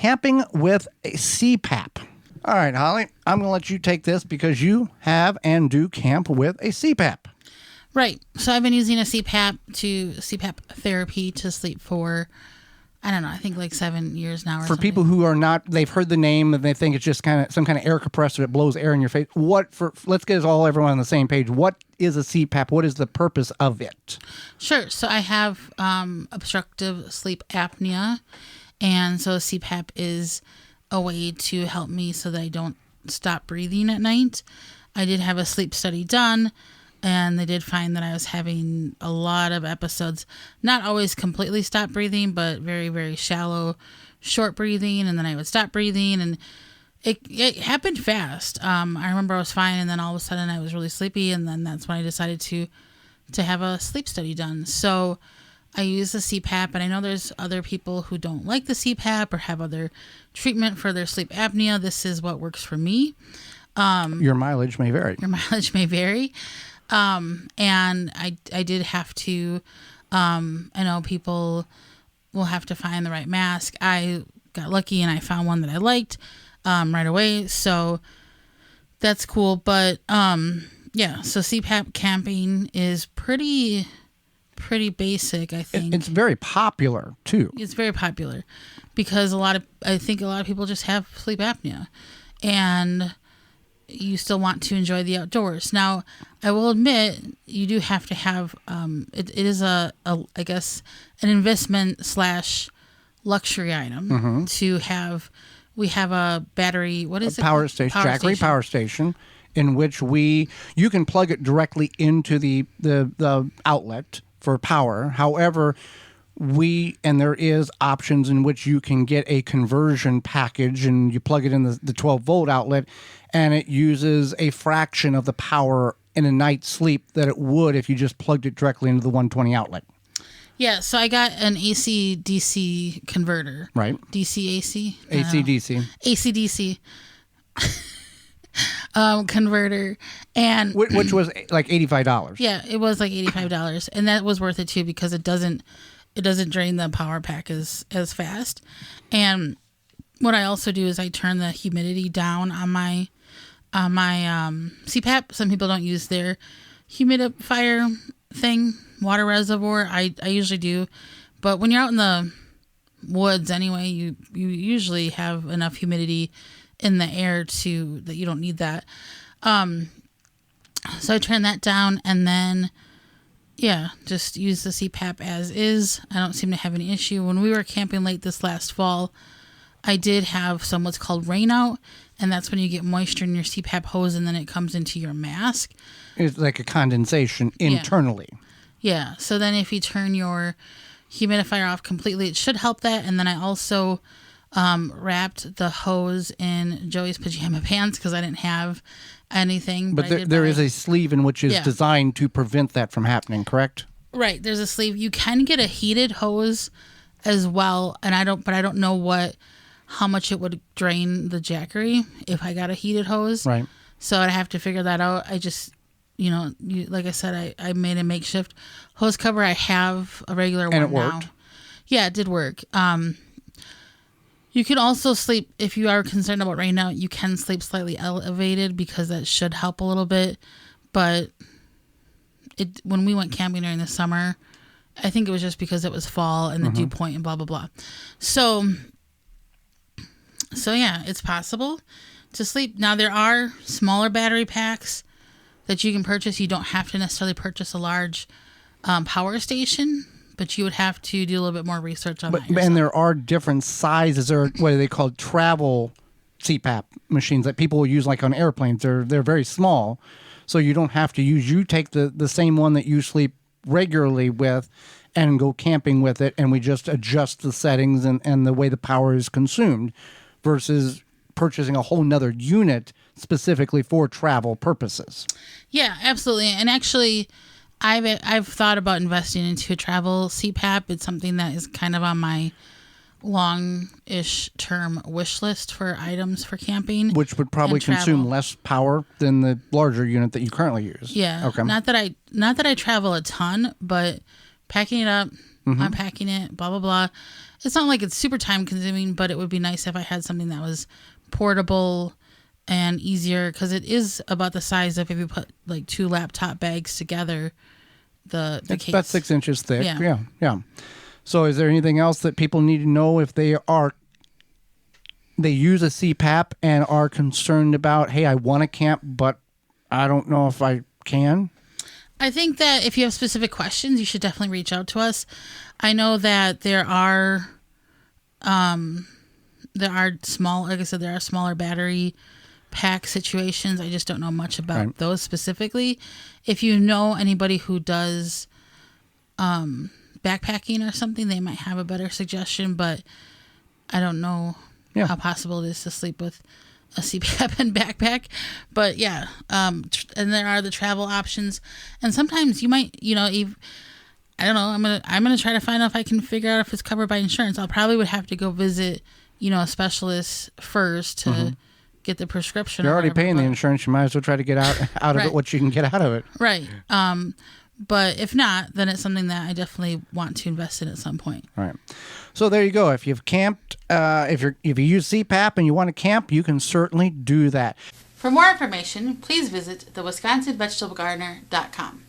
camping with a CPAP. All right, Holly, I'm going to let you take this because you have and do camp with a CPAP. Right. So I've been using a CPAP therapy to sleep for, I don't know, I think like 7 years now. For people who are not, they've heard the name and they think it's just kind of some kind of air compressor that blows air in your face. Let's get everyone on the same page. What is a CPAP? What is the purpose of it? Sure. So I have obstructive sleep apnea. And so CPAP is a way to help me so that I don't stop breathing at night. I did have a sleep study done, and they did find that I was having a lot of episodes, not always completely stop breathing, but very, very shallow, short breathing, and then I would stop breathing, and it happened fast. I remember I was fine, and then all of a sudden I was really sleepy, and then that's when I decided to have a sleep study done. So I use the CPAP, and I know there's other people who don't like the CPAP or have other treatment for their sleep apnea. This is what works for me. Your mileage may vary. And I did have to, I know people will have to find the right mask. I got lucky and I found one that I liked right away. So that's cool. But yeah, so CPAP camping is pretty basic, I think. It's very popular too. It's very popular because I think a lot of people just have sleep apnea, and you still want to enjoy the outdoors. Now, I will admit you do have to have it is I guess an investment / luxury item to have. We have a battery. What is it? Power station, Jackery power station, in which you can plug it directly into the outlet for power. However, there is options in which you can get a conversion package, and you plug it in the 12-volt outlet, and it uses a fraction of the power in a night's sleep that it would if you just plugged it directly into the 120 outlet. Yeah, so I got an AC-DC converter. Right. DC-AC? AC-DC. AC-DC. Converter, and which was like $85. Yeah, it was like $85, and that was worth it too because it doesn't drain the power pack as fast. And what I also do is I turn the humidity down on my CPAP. Some people don't use their humidifier thing, water reservoir. I usually do, but when you're out in the woods anyway, you usually have enough humidity in the air that you don't need that. So I turn that down, and then just use the CPAP as is. I don't seem to have any issue. When we were camping late this last fall, I did have what's called rain out, and that's when you get moisture in your CPAP hose and then it comes into your mask. It's like a condensation internally. Yeah. So then if you turn your humidifier off completely, it should help that. And then I also wrapped the hose in Joey's pajama pants because I didn't have anything. But there is a sleeve in which is designed to prevent that from happening, correct? Right. There's a sleeve. You can get a heated hose as well, and I don't know how much it would drain the Jackery if I got a heated hose. Right. So I'd have to figure that out. I just, like I said, I made a makeshift hose cover. I have a regular one now. And it worked? Yeah, it did work. You can also sleep, if you are concerned about rain out, you can sleep slightly elevated because that should help a little bit. But when we went camping during the summer, I think it was just because it was fall and the dew point and blah, blah, blah. So yeah, it's possible to sleep. Now, there are smaller battery packs that you can purchase. You don't have to necessarily purchase a large power station, but you would have to do a little bit more research on that yourself. And there are different sizes, or what are they called, travel CPAP machines that people will use like on airplanes. They're very small, so you don't have to use. You take the same one that you sleep regularly with and go camping with it, and we just adjust the settings and the way the power is consumed versus purchasing a whole nother unit specifically for travel purposes. Yeah, absolutely. And actually, I've thought about investing into a travel CPAP. It's something that is kind of on my long-ish term wish list for items for camping. Which would probably consume less power than the larger unit that you currently use. Yeah. Okay. Not that I travel a ton, but packing it up, unpacking it, blah, blah, blah. it's not like it's super time consuming, but it would be nice if I had something that was portable and easier, because it is about the size of if you put like 2 laptop bags together. The It's case. about 6 inches thick. Yeah. Yeah. So is there anything else that people need to know if they use a CPAP and are concerned about, hey, I want to camp, but I don't know if I can? I think that if you have specific questions, you should definitely reach out to us. I know that there are small, like I said, there are smaller battery pack situations. I just don't know much about those specifically. If you know anybody who does backpacking or something, they might have a better suggestion, but I don't know how possible it is to sleep with a CPAP and backpack. But yeah, and there are the travel options, and sometimes you might, I don't know, I'm gonna try to find out if I can figure out if it's covered by insurance. I'll probably would have to go visit, a specialist first to get the prescription. You're already paying the insurance. You might as well try to get out of it what you can get out of it. Right. But if not, then it's something that I definitely want to invest in at some point. All right. So there you go. If you've camped, if you use CPAP and you want to camp, you can certainly do that. For more information, please visit thewisconsinvegetablegardener.com.